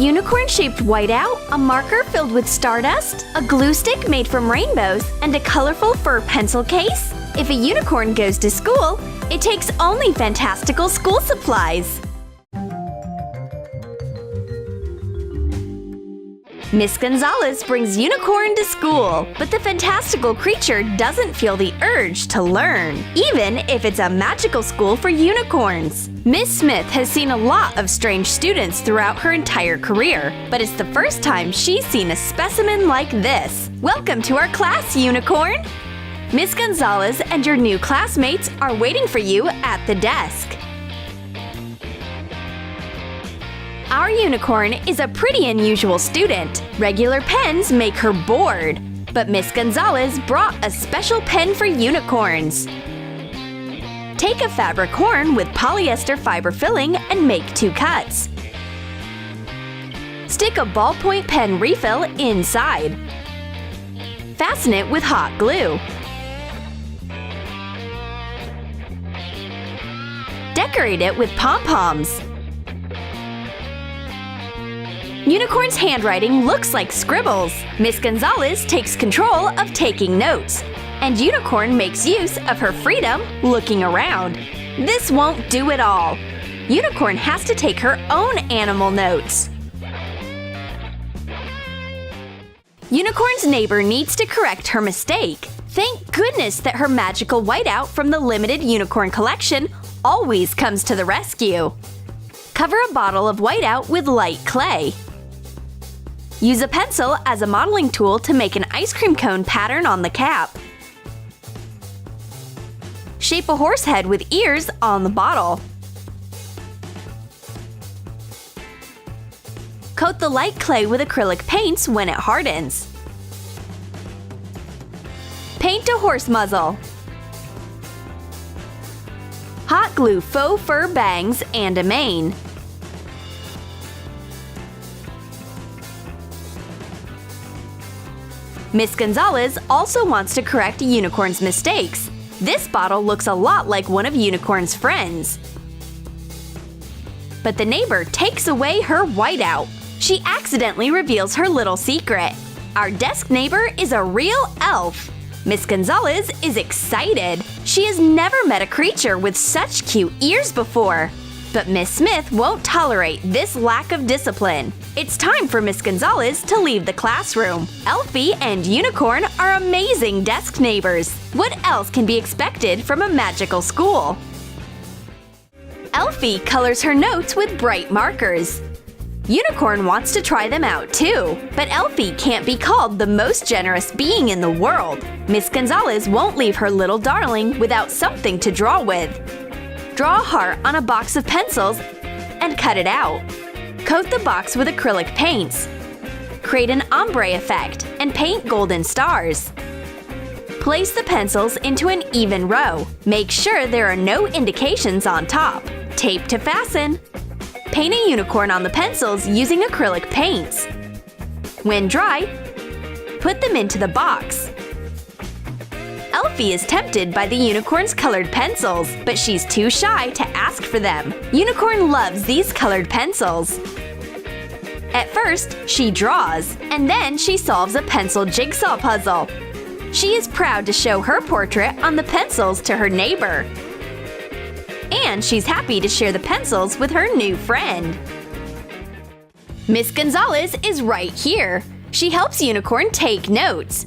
unicorn-shaped whiteout, a marker filled with stardust, a glue stick made from rainbows, and a colorful fur pencil case? If a unicorn goes to school, it takes only fantastical school supplies. Miss Gonzalez brings Unicorn to school, but the fantastical creature doesn't feel the urge to learn, even if it's a magical school for unicorns. Miss Smith has seen a lot of strange students throughout her entire career, but it's the first time she's seen a specimen like this. Welcome to our class, Unicorn! Miss Gonzalez and your new classmates are waiting for you at the desk. Our unicorn is a pretty unusual student. Regular pens make her bored, but Miss Gonzalez brought a special pen for unicorns. Take a fabric horn with polyester fiber filling and make 2 cuts. Stick a ballpoint pen refill inside. Fasten it with hot glue. Decorate it with pom-poms. Unicorn's handwriting looks like scribbles. Miss Gonzalez takes control of taking notes, and Unicorn makes use of her freedom looking around. This won't do it all. Unicorn has to take her own animal notes. Unicorn's neighbor needs to correct her mistake. Thank goodness that her magical whiteout from the limited unicorn collection always comes to the rescue. Cover a bottle of whiteout with light clay. Use a pencil as a modeling tool to make an ice cream cone pattern on the cap. Shape a horse head with ears on the bottle. Coat the light clay with acrylic paints when it hardens. Paint a horse muzzle. Hot glue faux fur bangs and a mane. Miss Gonzalez also wants to correct Unicorn's mistakes. This bottle looks a lot like one of Unicorn's friends. But the neighbor takes away her whiteout. She accidentally reveals her little secret. Our desk neighbor is a real elf. Miss Gonzalez is excited. She has never met a creature with such cute ears before. But Miss Smith won't tolerate this lack of discipline. It's time for Miss Gonzalez to leave the classroom. Elfie and Unicorn are amazing desk neighbors. What else can be expected from a magical school? Elfie colors her notes with bright markers. Unicorn wants to try them out too, but Elfie can't be called the most generous being in the world. Miss Gonzalez won't leave her little darling without something to draw with. Draw a heart on a box of pencils and cut it out. Coat the box with acrylic paints. Create an ombre effect and paint golden stars. Place the pencils into an even row. Make sure there are no indications on top. Tape to fasten. Paint a unicorn on the pencils using acrylic paints. When dry, put them into the box. Elfie is tempted by the unicorn's colored pencils, but she's too shy to ask for them. Unicorn loves these colored pencils. At first, she draws, and then she solves a pencil jigsaw puzzle. She is proud to show her portrait on the pencils to her neighbor. And she's happy to share the pencils with her new friend. Miss Gonzalez is right here. She helps Unicorn take notes.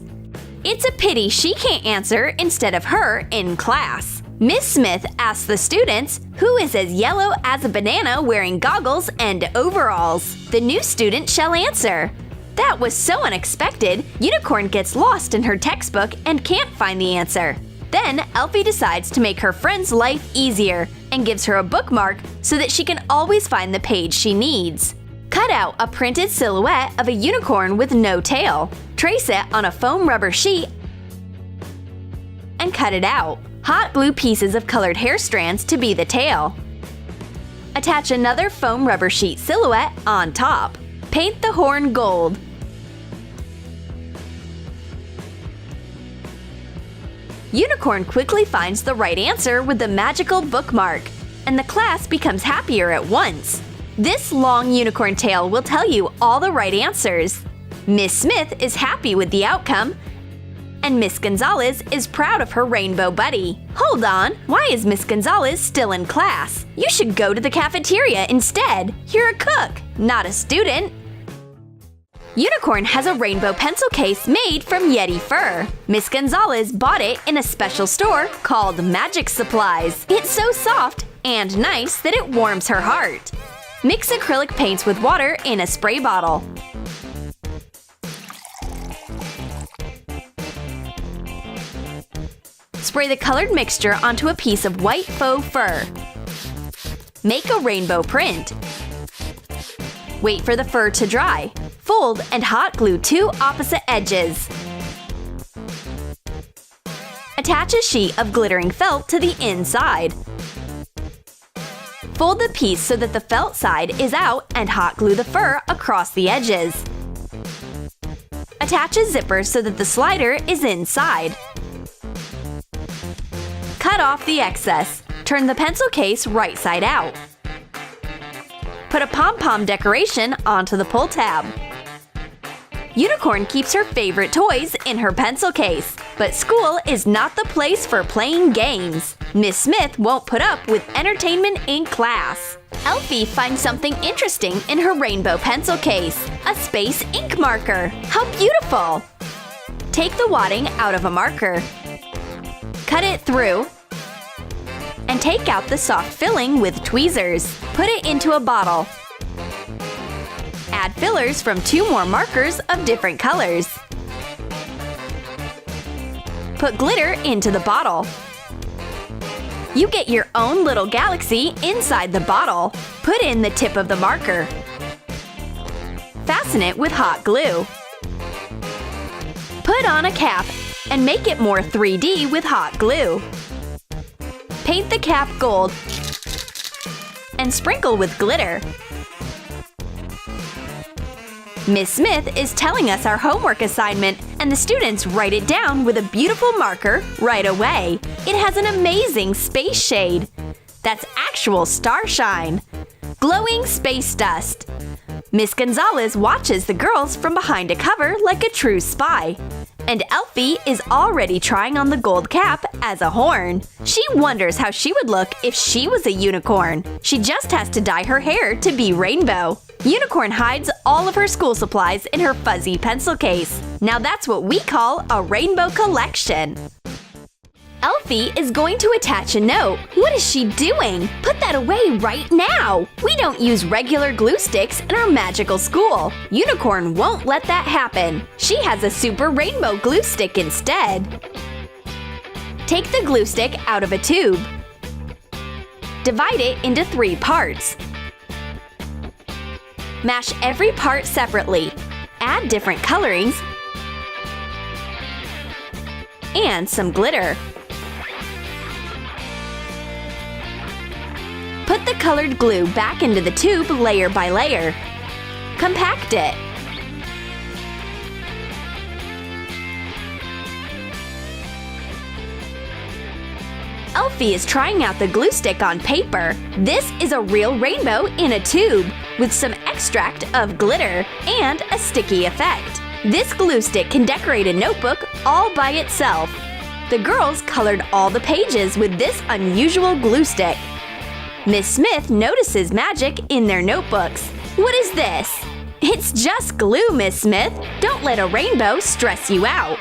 It's a pity she can't answer instead of her in class. Miss Smith asks the students who is as yellow as a banana wearing goggles and overalls. The new student shall answer. That was so unexpected, Unicorn gets lost in her textbook and can't find the answer. Then Elfie decides to make her friend's life easier and gives her a bookmark so that she can always find the page she needs. Cut out a printed silhouette of a unicorn with no tail. Trace it on a foam rubber sheet and cut it out. Hot glue pieces of colored hair strands to be the tail. Attach another foam rubber sheet silhouette on top. Paint the horn gold. Unicorn quickly finds the right answer with the magical bookmark, and the class becomes happier at once. This long unicorn tail will tell you all the right answers. Miss Smith is happy with the outcome, and Miss Gonzalez is proud of her rainbow buddy. Hold on, why is Miss Gonzalez still in class? You should go to the cafeteria instead. You're a cook, not a student. Unicorn has a rainbow pencil case made from Yeti fur. Miss Gonzalez bought it in a special store called Magic Supplies. It's so soft and nice that it warms her heart. Mix acrylic paints with water in a spray bottle. Spray the colored mixture onto a piece of white faux fur. Make a rainbow print. Wait for the fur to dry. Fold and hot glue two opposite edges. Attach a sheet of glittering felt to the inside. Fold the piece so that the felt side is out and hot glue the fur across the edges. Attach a zipper so that the slider is inside. Cut off the excess. Turn the pencil case right side out. Put a pom-pom decoration onto the pull tab. Unicorn keeps her favorite toys in her pencil case, but school is not the place for playing games. Miss Smith won't put up with entertainment in class. Elfie finds something interesting in her rainbow pencil case, a space ink marker. How beautiful! Take the wadding out of a marker. Cut it through and take out the soft filling with tweezers. Put it into a bottle. Add fillers from 2 more markers of different colors. Put glitter into the bottle. You get your own little galaxy inside the bottle. Put in the tip of the marker. Fasten it with hot glue. Put on a cap and make it more 3D with hot glue. Paint the cap gold and sprinkle with glitter. Miss Smith is telling us our homework assignment, and the students write it down with a beautiful marker right away. It has an amazing space shade. That's actual starshine. Glowing space dust. Miss Gonzalez watches the girls from behind a cover like a true spy. And Elfie is already trying on the gold cap as a horn. She wonders how she would look if she was a unicorn. She just has to dye her hair to be rainbow. Unicorn hides all of her school supplies in her fuzzy pencil case. Now that's what we call a rainbow collection. Elfie is going to attach a note. What is she doing? Put that away right now! We don't use regular glue sticks in our magical school. Unicorn won't let that happen. She has a super rainbow glue stick instead. Take the glue stick out of a tube. Divide it into 3 parts. Mash every part separately. Add different colorings and some glitter. Put the colored glue back into the tube layer by layer. Compact it. Elfie is trying out the glue stick on paper. This is a real rainbow in a tube with some extract of glitter and a sticky effect. This glue stick can decorate a notebook all by itself. The girls colored all the pages with this unusual glue stick. Miss Smith notices magic in their notebooks. What is this? It's just glue, Miss Smith. Don't let a rainbow stress you out.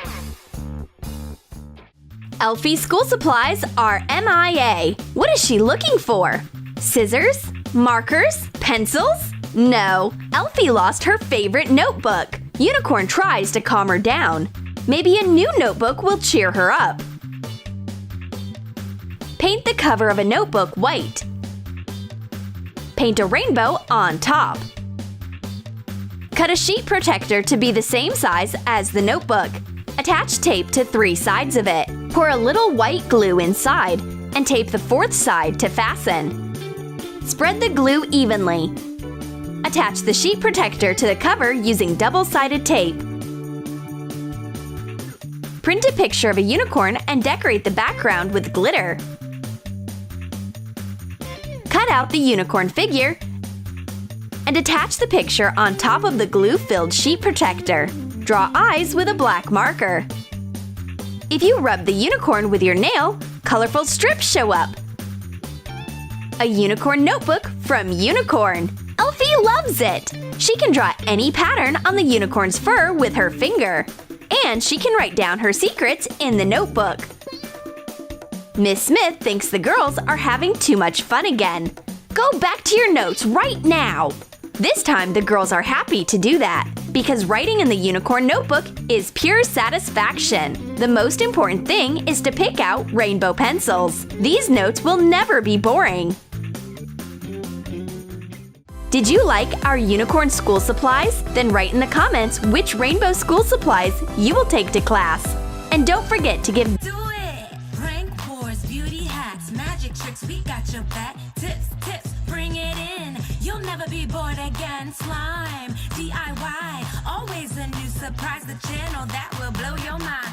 Elfie's school supplies are MIA. What is she looking for? Scissors? Markers? Pencils? No. Elfie lost her favorite notebook. Unicorn tries to calm her down. Maybe a new notebook will cheer her up. Paint the cover of a notebook white. Paint a rainbow on top. Cut a sheet protector to be the same size as the notebook. Attach tape to 3 sides of it. Pour a little white glue inside and tape the 4th side to fasten. Spread the glue evenly. Attach the sheet protector to the cover using double-sided tape. Print a picture of a unicorn and decorate the background with glitter. Cut out the unicorn figure and attach the picture on top of the glue-filled sheet protector. Draw eyes with a black marker. If you rub the unicorn with your nail, colorful strips show up. A unicorn notebook from Unicorn. Elfie loves it! She can draw any pattern on the unicorn's fur with her finger. And she can write down her secrets in the notebook. Miss Smith thinks the girls are having too much fun again. Go back to your notes right now! This time the girls are happy to do that, because writing in the unicorn notebook is pure satisfaction. The most important thing is to pick out rainbow pencils. These notes will never be boring. Did you like our unicorn school supplies? Then write in the comments which rainbow school supplies you will take to class. And don't forget to give Do it! Prank wars, beauty hacks, magic tricks, we got your back. Tips, bring it in. You'll never be bored again. Slime, DIY, always a new surprise. The channel that will blow your mind.